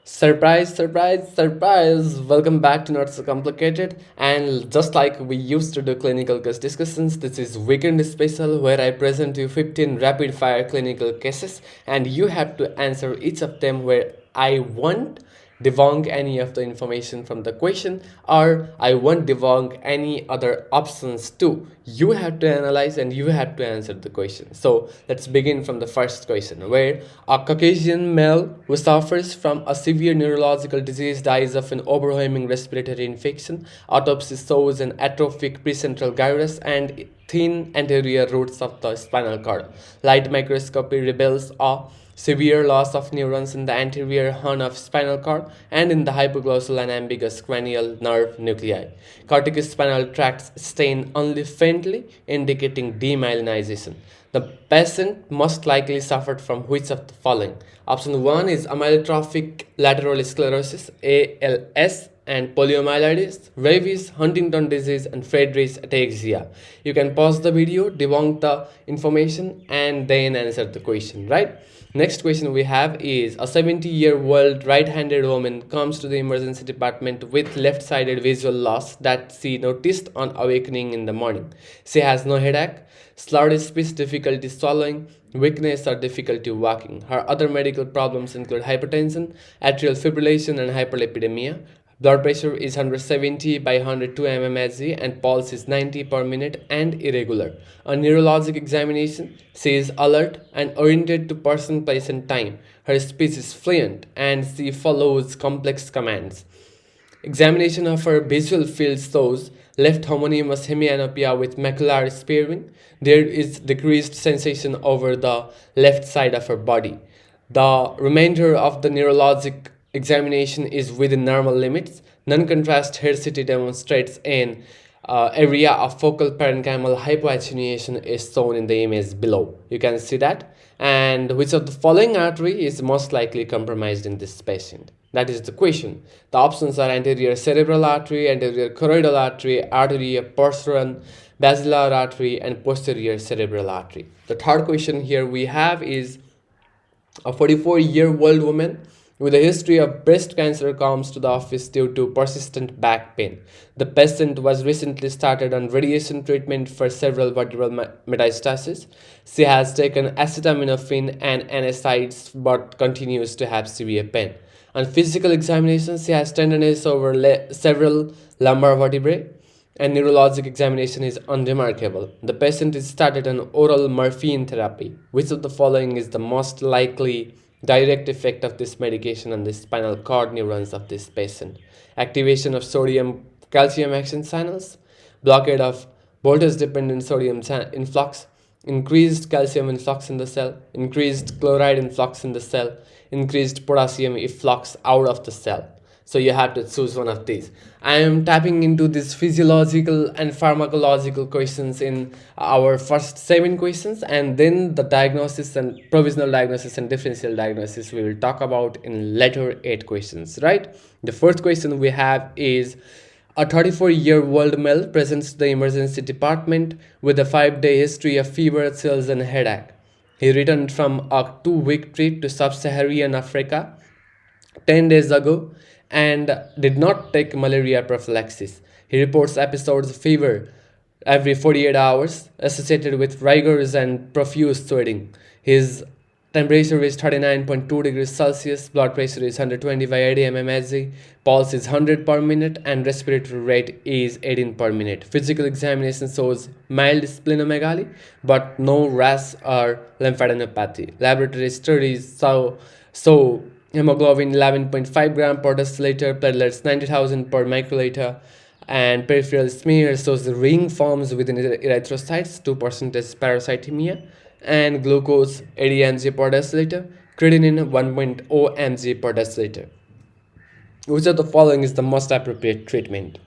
Surprise, surprise, surprise! Welcome back to Not So Complicated. And just like we used to do clinical case discussions, this is weekend special where I present you 15 rapid fire clinical cases and you have to answer each of them where I won't debunk any of the information from the question or I won't debunk any other options too. You have to analyze and you have to answer the question. So let's begin from the first question where a Caucasian male who suffers from a severe neurological disease dies of an overwhelming respiratory infection. Autopsy shows an atrophic precentral gyrus and thin anterior roots of the spinal cord. Light microscopy reveals a severe loss of neurons in the anterior horn of spinal cord and in the hypoglossal and ambiguous cranial nerve nuclei. Corticospinal tracts stain only faintly, indicating demyelinization. The patient most likely suffered from which of the following? Option 1 is amyotrophic lateral sclerosis, ALS, and poliomyelitis, rabies, Huntington disease, and Friedreich's ataxia. You can pause the video, debunk the information, and then answer the question, right? Next question we have is a 70-year-old right-handed woman comes to the emergency department with left-sided visual loss that she noticed on awakening in the morning. She has no headache, slurred speech, difficulty swallowing, weakness or difficulty walking. Her other medical problems include hypertension, atrial fibrillation, and hyperlipidemia. Blood pressure is 170 by 102 mmHg and pulse is 90 per minute and irregular. On neurologic examination, she is alert and oriented to person, place and time. Her speech is fluent and she follows complex commands. Examination of her visual field shows left homonymous hemianopia with macular sparing. There is decreased sensation over the left side of her body. The remainder of the neurologic examination is within normal limits. Non-contrast hair city demonstrates an area of focal parenchymal hypoattenuation is shown in the image below. You can see that. And which of the following artery is most likely compromised in this patient? That is the question. The options are anterior cerebral artery, anterior choroidal artery, artery posterior basilar artery, and posterior cerebral artery. The third question here we have is a 44-year-old woman with a history of breast cancer comes to the office due to persistent back pain. The patient was recently started on radiation treatment for several vertebral metastases. She has taken acetaminophen and NSAIDs but continues to have severe pain. On physical examination, she has tenderness over several lumbar vertebrae and neurologic examination is unremarkable. The patient is started on oral morphine therapy. Which of the following is the most likely direct effect of this medication on the spinal cord neurons of this patient? Activation of sodium calcium action channels, blockade of voltage dependent sodium influx, increased calcium influx in the cell, increased chloride influx in the cell, increased potassium efflux out of the cell. So you have to choose one of these. I am tapping into these physiological and pharmacological questions in our first 7 questions, and then the diagnosis and provisional diagnosis and differential diagnosis we will talk about in later 8 questions, right? The first question we have is a 34-year-old male presents to the emergency department with a 5-day history of fever, chills, and headache. He returned from a 2-week trip to sub-Saharan Africa 10 days ago and did not take malaria prophylaxis. He reports episodes of fever every 48 hours associated with rigors and profuse sweating. His temperature is 39.2 degrees Celsius, blood pressure is 120 by 80 mmHg, pulse is 100 per minute, and respiratory rate is 18 per minute. Physical examination shows mild splenomegaly, but no rash or lymphadenopathy. Laboratory studies show hemoglobin 11.5 gram per deciliter, platelets 90,000 per microliter, and peripheral smear shows the ring forms within erythrocytes, 2% parasitemia, and glucose 80 mg per deciliter, creatinine 1.0 mg per deciliter. Which of the following is the most appropriate treatment?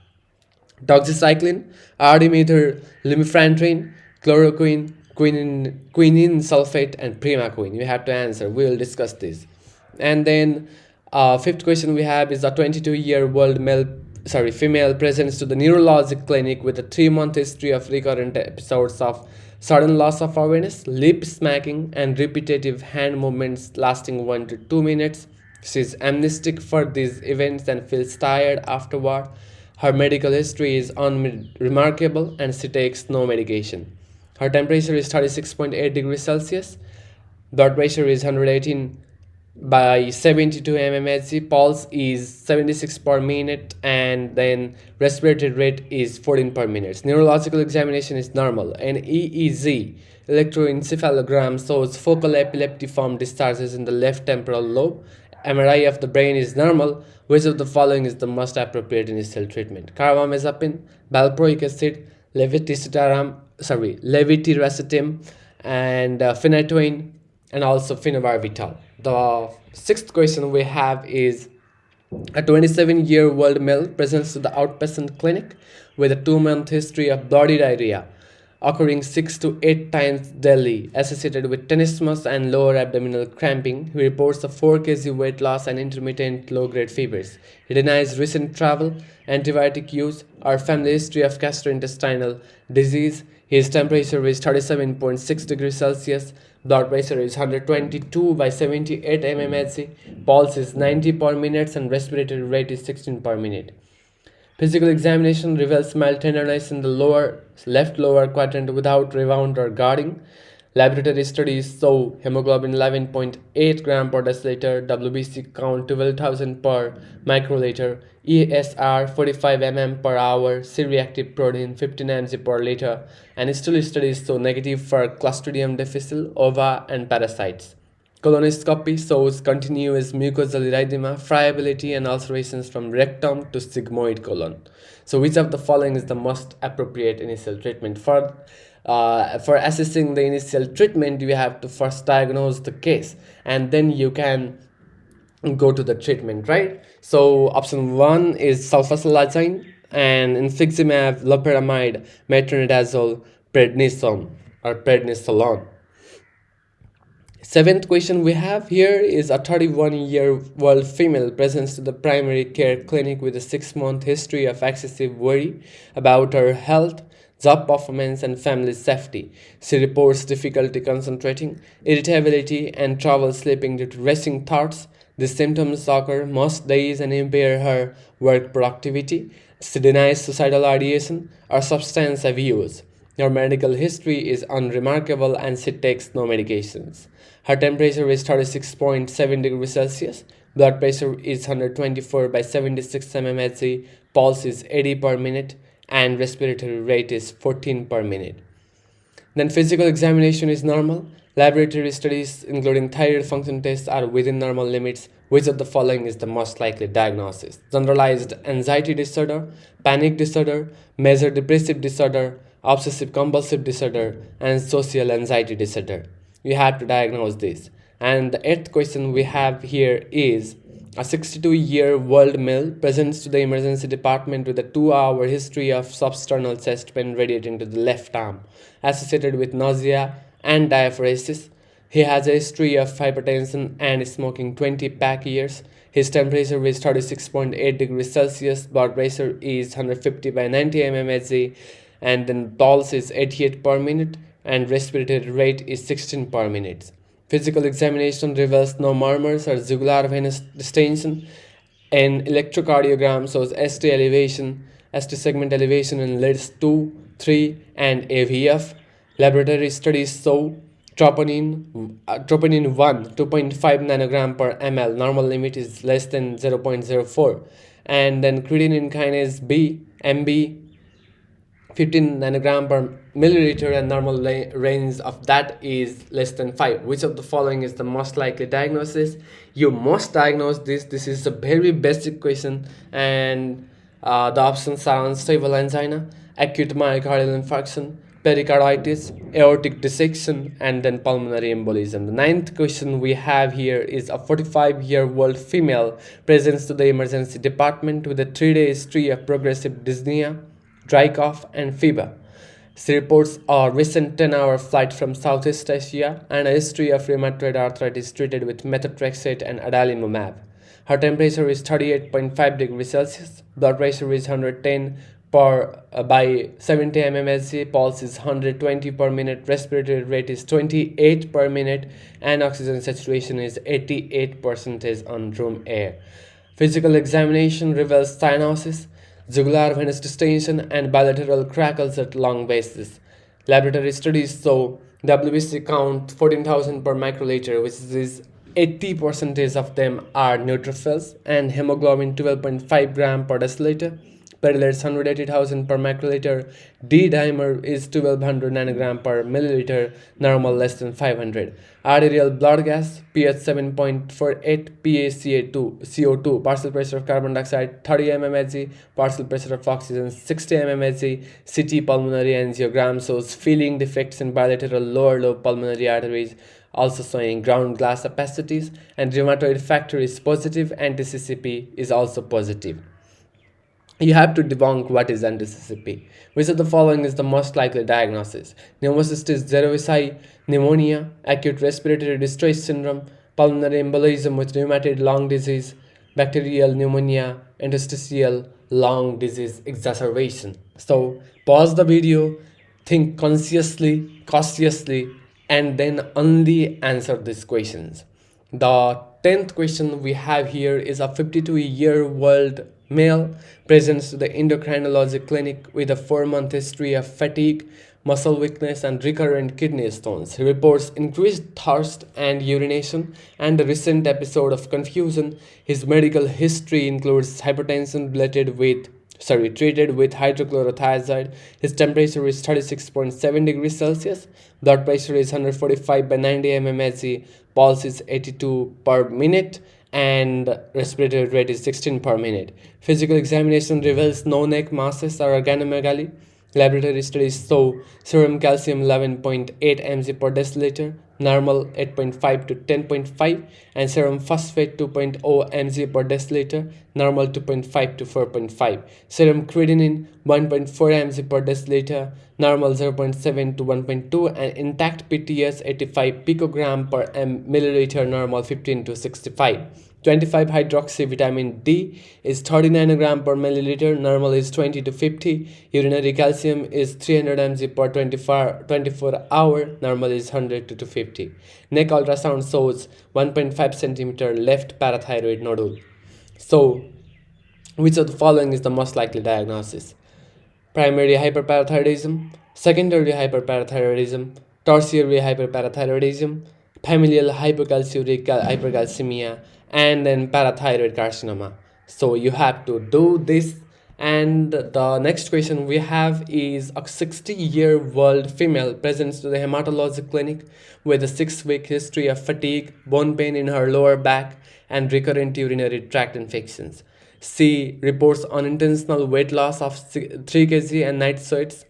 Doxycycline, artemether lumefantrine, chloroquine, quinine sulfate, and primaquine. You have to answer. We will discuss this. And then fifth question we have is a 22-year-old female presents to the neurologic clinic with a 3-month history of recurrent episodes of sudden loss of awareness, lip smacking, and repetitive hand movements lasting 1 to 2 minutes. She is amnestic for these events and feels tired afterward. Her medical history is unremarkable and she takes no medication. Her temperature is 36.8 degrees Celsius. Blood pressure is 118 by 72 mmHg. Pulse is 76 per minute, and then respiratory rate is 14 per minute. Neurological examination is normal. An EEG electroencephalogram shows focal epileptiform discharges in the left temporal lobe. MRI of the brain is normal. Which of the following is the most appropriate initial treatment? Carbamazepine, valproic acid, levetiracetam, and phenytoin, and also phenobarbital. The sixth question we have is: a 27-year-old male presents to the outpatient clinic with a 2-month history of bloody diarrhea occurring 6 to 8 times daily, associated with tenesmus and lower abdominal cramping. He reports a 4 kg weight loss and intermittent low-grade fevers. He denies recent travel, antibiotic use, or family history of gastrointestinal disease. His temperature is 37.6 degrees Celsius. Blood pressure is 122 by 78 mmHg. Pulse is 90 per minute and respiratory rate is 16 per minute. Physical examination reveals mild tenderness in the left lower quadrant without rebound or guarding. Laboratory studies show hemoglobin 11.8 gram per deciliter, WBC count 12,000 per microliter, ESR 45 mm per hour, C-reactive protein 15 mg per liter, and still studies show negative for Clostridium difficile, ova, and parasites. Colonoscopy shows continuous mucosal erythema, friability, and ulcerations from rectum to sigmoid colon. So, which of the following is the most appropriate initial treatment? For assessing the initial treatment, you have to first diagnose the case, and then you can go to the treatment, right? So, option 1 is sulfasalazine, and infliximab, loperamide, metronidazole, prednisolone. Seventh question we have here is: a 31-year-old female presents to the primary care clinic with a 6-month history of excessive worry about her health, job performance, and family safety. She reports difficulty concentrating, irritability, and trouble sleeping due to racing thoughts. These symptoms occur most days and impair her work productivity. She denies suicidal ideation or substance abuse. Her medical history is unremarkable and she takes no medications. Her temperature is 36.7 degrees Celsius. Blood pressure is 124 by 76 mmHg. Pulse is 80 per minute and respiratory rate is 14 per minute. Then physical examination is normal. Laboratory studies including thyroid function tests are within normal limits. Which of the following is the most likely diagnosis? Generalized anxiety disorder, panic disorder, major depressive disorder, obsessive compulsive disorder, and social anxiety disorder. You have to diagnose this. And the 8th question we have here is: a 62-year-old male presents to the emergency department with a 2-hour history of substernal chest pain radiating to the left arm, associated with nausea and diaphoresis. He has a history of hypertension and smoking 20 pack years. His temperature is 36.8 degrees Celsius. Blood pressure is 150 by 90 mmHg, and then pulse is 88 per minute and respiratory rate is 16 per minute. Physical examination reveals no murmurs or jugular venous distension. An electrocardiogram shows ST elevation, ST segment elevation in leads 2, 3, and AVF. Laboratory studies show troponin 1 2.5 nanogram per ml. Normal limit is less than 0.04, and then creatinine kinase B, MB, 15 nanogram per milliliter, and normal range of that is less than 5. Which of the following is the most likely diagnosis? You must diagnose this. This is a very basic question, and the options are unstable angina, acute myocardial infarction, pericarditis, aortic dissection, and then pulmonary embolism. The 9th question we have here is: a 45-year-old female presents to the emergency department with a 3-day history of progressive dyspnea, dry cough, and fever. She reports a recent 10-hour flight from Southeast Asia and a history of rheumatoid arthritis treated with methotrexate and adalimumab. Her temperature is 38.5 degrees Celsius. Blood pressure is 110 by 70 mmHg, pulse is 120 per minute, respiratory rate is 28 per minute, and oxygen saturation is 88% on room air. Physical examination reveals cyanosis, jugular venous distension, and bilateral crackles at lung bases. Laboratory studies show WBC count 14,000 per microliter, which is 80% of them are neutrophils, and hemoglobin 12.5 gram per deciliter. Platelets 180,000 per microliter. D-dimer is 1200 nanogram per milliliter, normal less than 500. Arterial blood gas, pH 7.48, PaCO2, CO2, partial pressure of carbon dioxide 30 mmHg, partial pressure of oxygen 60 mmHg. CT pulmonary angiogram shows filling defects in bilateral lower lobe pulmonary arteries, also showing ground glass opacities, and rheumatoid factor is positive, anti-CCP is also positive. You have to debunk what is anti-CCP. Which of the following is the most likely diagnosis? Pneumocystis cerevisiae, pneumonia, acute respiratory distress syndrome, pulmonary embolism with rheumatic lung disease, bacterial pneumonia, interstitial lung disease exacerbation. So pause the video, think consciously, cautiously, and then only answer these questions. The 10th question we have here is a 52-year-old male presents to the endocrinology clinic with a 4-month history of fatigue, muscle weakness, and recurrent kidney stones. He reports increased thirst and urination and a recent episode of confusion. His medical history includes hypertension treated with hydrochlorothiazide. His temperature is 36.7 degrees Celsius. Blood pressure is 145 by 90 mmHg. Pulse is 82 per minute, and respiratory rate is 16 per minute. Physical examination reveals no neck masses or organomegaly. Laboratory studies show serum calcium 11.8 mg per deciliter, normal 8.5 to 10.5, and serum phosphate 2.0 mg per deciliter, normal 2.5 to 4.5. Serum creatinine 1.4 mg per deciliter, normal 0.7 to 1.2, and intact PTS 85 picogram per milliliter, normal 15 to 65. 25 hydroxy vitamin D is 30 nanogram per milliliter, normal is 20 to 50. Urinary calcium is 300 mg per 24 hour, normal is 100 to 250. Neck ultrasound shows 1.5 centimeter left parathyroid nodule. So, which of the following is the most likely diagnosis? Primary hyperparathyroidism, secondary hyperparathyroidism, tertiary hyperparathyroidism, familial hypocalciuric hypercalcemia, and then parathyroid carcinoma. So you have to do this. And the next question we have is a 60-year-old female presents to the hematology clinic with a 6-week history of fatigue, bone pain in her lower back, and recurrent urinary tract infections. She reports unintentional weight loss of 3 kg and night sweats.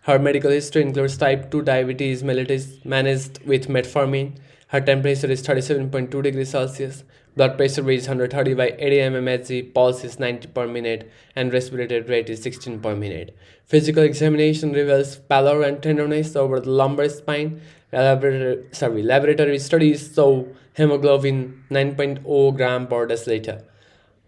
Her medical history includes type 2 diabetes mellitus managed with metformin. Her temperature is 37.2 degrees Celsius. Blood pressure is 130 by 80 mmHg. Pulse is 90 per minute, and respiratory rate is 16 per minute. Physical examination reveals pallor and tenderness over the lumbar spine. Laboratory studies show hemoglobin 9.0 gram per deciliter.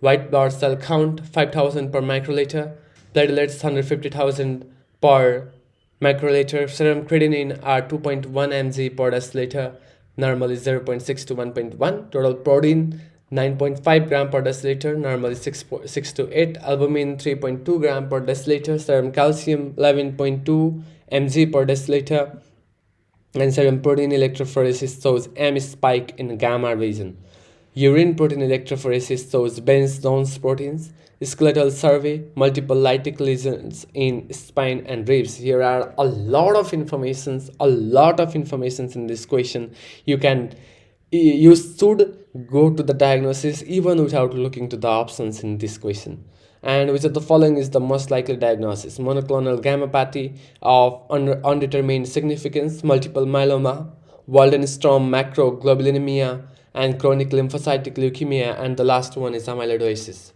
White blood cell count 5,000 per microliter. Platelets 150,000 per microliter. Serum creatinine are 2.1 mg per deciliter. Normal is 0.6 to 1.1. Total protein 9.5 gram per deciliter. Normal is 6 to 8. Albumin 3.2 gram per deciliter. Serum calcium 11.2 mg per deciliter. And serum protein electrophoresis shows M spike in gamma region. Urine protein electrophoresis shows Benz-Jones proteins. Skeletal survey, multiple lytic lesions in spine and ribs. Here are a lot of informations in this question. You should go to the diagnosis even without looking to the options in this question. And which of the following is the most likely diagnosis? Monoclonal gammopathy of undetermined significance, multiple myeloma, Waldenstrom macroglobulinemia, and chronic lymphocytic leukemia, and the last one is amyloidosis.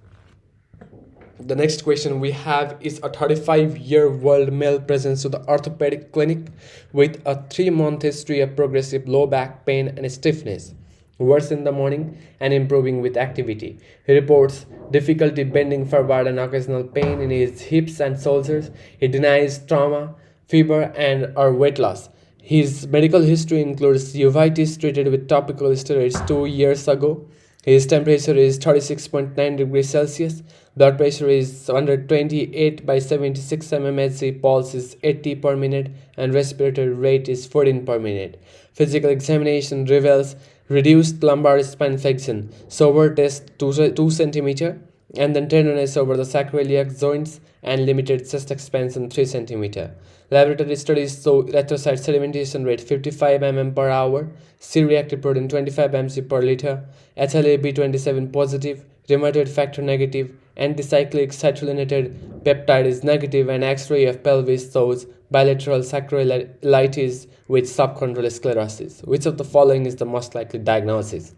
The next question we have is a 35-year-old male presents to the orthopedic clinic with a 3-month history of progressive low back pain and stiffness. worse in the morning, and improving with activity. He reports difficulty bending forward and occasional pain in his hips and shoulders. He denies trauma, fever, and or weight loss. His medical history includes uveitis treated with topical steroids 2 years ago. His temperature is 36.9 degrees Celsius. Blood pressure is 128 by 76 mmHg. Pulse is 80 per minute, and respiratory rate is 14 per minute. Physical examination reveals reduced lumbar spine flexion, sober test 2 cm, and then tenderness over the sacroiliac joints and limited chest expansion 3 cm. Laboratory studies show erythrocyte sedimentation rate 55 mm per hour, C-reactive protein 25 mg per liter, HLA-B27 positive, rheumatoid factor negative, anticyclic citrullinated peptide is negative, and X-ray of pelvis shows bilateral sacroiliitis with subchondral sclerosis. Which of the following is the most likely diagnosis?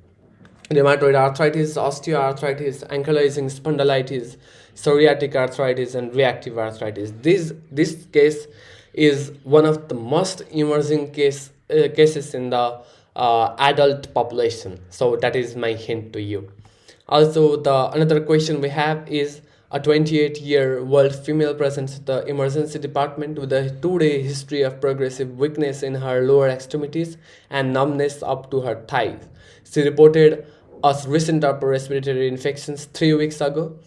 Rheumatoid arthritis, osteoarthritis, ankylosing spondylitis, psoriatic arthritis, and reactive arthritis. This case is one of the most emerging cases in the adult population. So that is my hint to you. Also, the another question we have is a 28-year-old female presents at the emergency department with a 2-day history of progressive weakness in her lower extremities and numbness up to her thighs. She reported a recent upper respiratory infections 3 weeks ago.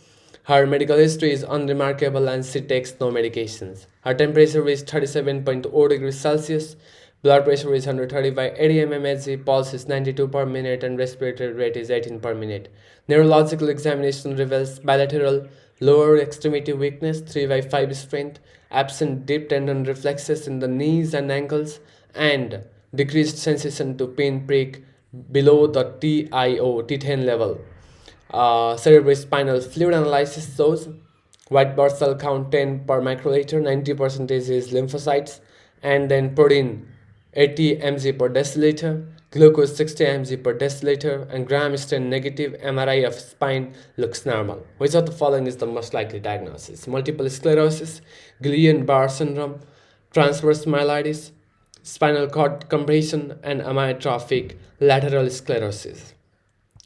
Her medical history is unremarkable and she takes no medications. Her temperature is 37.0 degrees Celsius. Blood pressure is 130 by 80 mmHg, pulse is 92 per minute, and respiratory rate is 18 per minute. Neurological examination reveals bilateral lower extremity weakness, 3 by 5 strength, absent deep tendon reflexes in the knees and ankles, and decreased sensation to pin prick below the T10 level. Cerebrospinal fluid analysis shows white blood cell count 10 per microliter, 90% is lymphocytes, and then protein 80 mg per deciliter, glucose 60 mg per deciliter, and gram stain negative. MRI of spine looks normal. Which of the following is the most likely diagnosis? Multiple sclerosis, Guillain-Barré syndrome, transverse myelitis, spinal cord compression, and amyotrophic lateral sclerosis.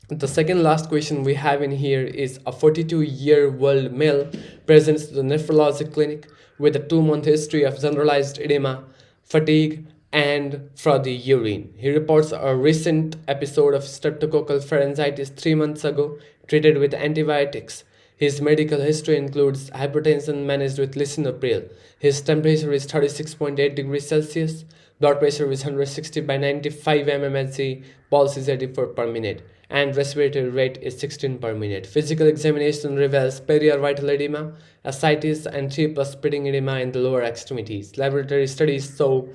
The second last question we have in here is a 42-year-old male presents to the nephrology clinic with a 2-month history of generalized edema, fatigue, and frothy urine. He reports a recent episode of streptococcal pharyngitis 3 months ago, treated with antibiotics. His medical history includes hypertension managed with lisinopril. His temperature is 36.8 degrees Celsius. Blood pressure is 160 by 95 mmHg. Pulse is 84 per minute. And respiratory rate is 16 per minute. Physical examination reveals periorbital edema, ascites, and 3+ spreading edema in the lower extremities. Laboratory studies show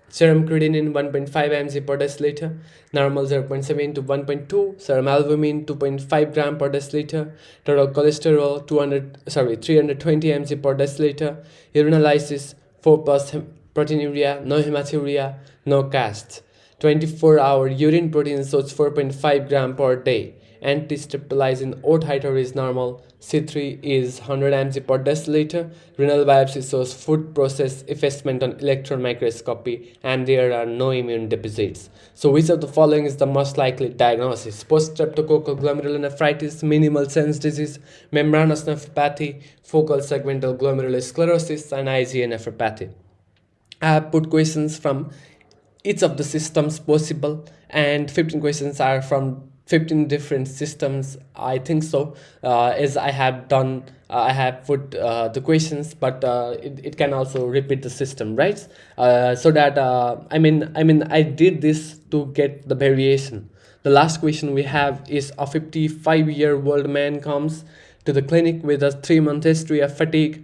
serum creatinine 1.5 mg per deciliter, normal 0.7 to 1.2, serum albumin 2.5 gram per deciliter, total cholesterol 320 mg per deciliter, urinalysis 4+ proteinuria, no hematuria, no casts. 24-hour urine protein shows 4.5 gram per day. Anti-streptolizin O titer is normal. C3 is 100 mg per deciliter. Renal biopsy shows food process effacement on electron microscopy, and there are no immune deposits. So which of the following is the most likely diagnosis? Post-streptococcal glomerulonephritis, minimal sense disease, membranous nephropathy, focal segmental glomerulosclerosis, and IgA nephropathy. I have put questions from each of the systems possible, and 15 questions are from 15 different systems, I think so. As I have done, I have put the questions, but it can also repeat the system, right? So that I did this to get the variation. The last question we have is a 55-year-old man comes to the clinic with a 3-month history of fatigue,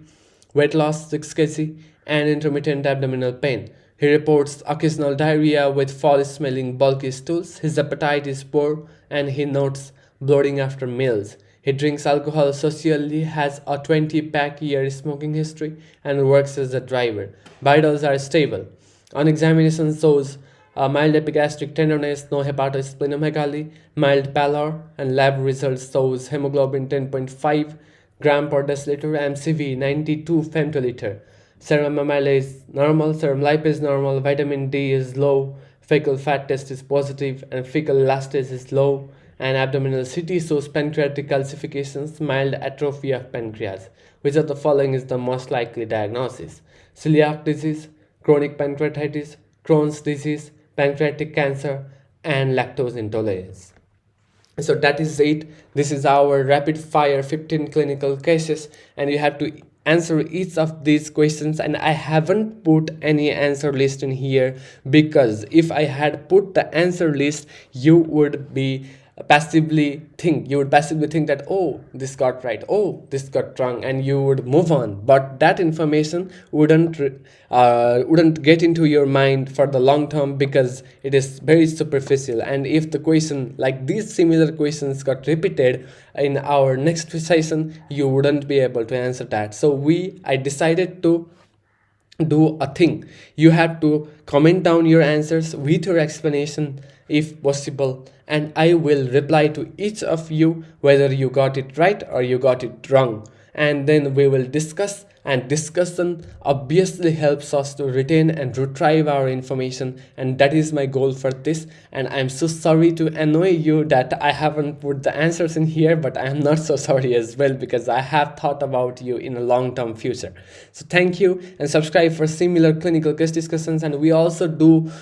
weight loss 6 kg, and intermittent abdominal pain. He reports occasional diarrhea with foul-smelling bulky stools. His appetite is poor, and he notes bloating after meals. He drinks alcohol socially, has a 20-pack-year smoking history, and works as a driver. Vitals are stable. On examination shows mild epigastric tenderness, no hepatosplenomegaly, mild pallor, and lab results shows hemoglobin 10.5 gram per deciliter, MCV 92 femtoliter. Serum MLA is normal, serum lipase is normal, vitamin D is low, fecal fat test is positive and fecal elastase is low, and abdominal CT shows pancreatic calcifications, mild atrophy of pancreas. Which of the following is the most likely diagnosis? Celiac disease, chronic pancreatitis, Crohn's disease, pancreatic cancer, and lactose intolerance. So that is it. This is our rapid fire 15 clinical cases, and you have to answer each of these questions. And I haven't put any answer list in here, because if I had put the answer list, you would passively think that, oh, this got right, oh, this got wrong, and you would move on. But that information wouldn't get into your mind for the long term, because it is very superficial. And if the question, like these similar questions, got repeated in our next session, you wouldn't be able to answer that. So I decided to do a thing. You have to comment down your answers with your explanation if possible, and I will reply to each of you whether you got it right or you got it wrong, and then we will discuss. And discussion obviously helps us to retain and retrieve our information, and that is my goal for this. And I'm so sorry to annoy you that I haven't put the answers in here, but I am not so sorry as well, because I have thought about you in a long-term future. So thank you, and subscribe for similar clinical case discussions. And we also do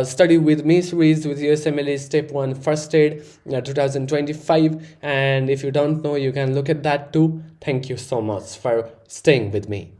study with me series with USMLE Step 1 First Aid 2025, and if you don't know, you can look at that too. Thank you so much for staying with me.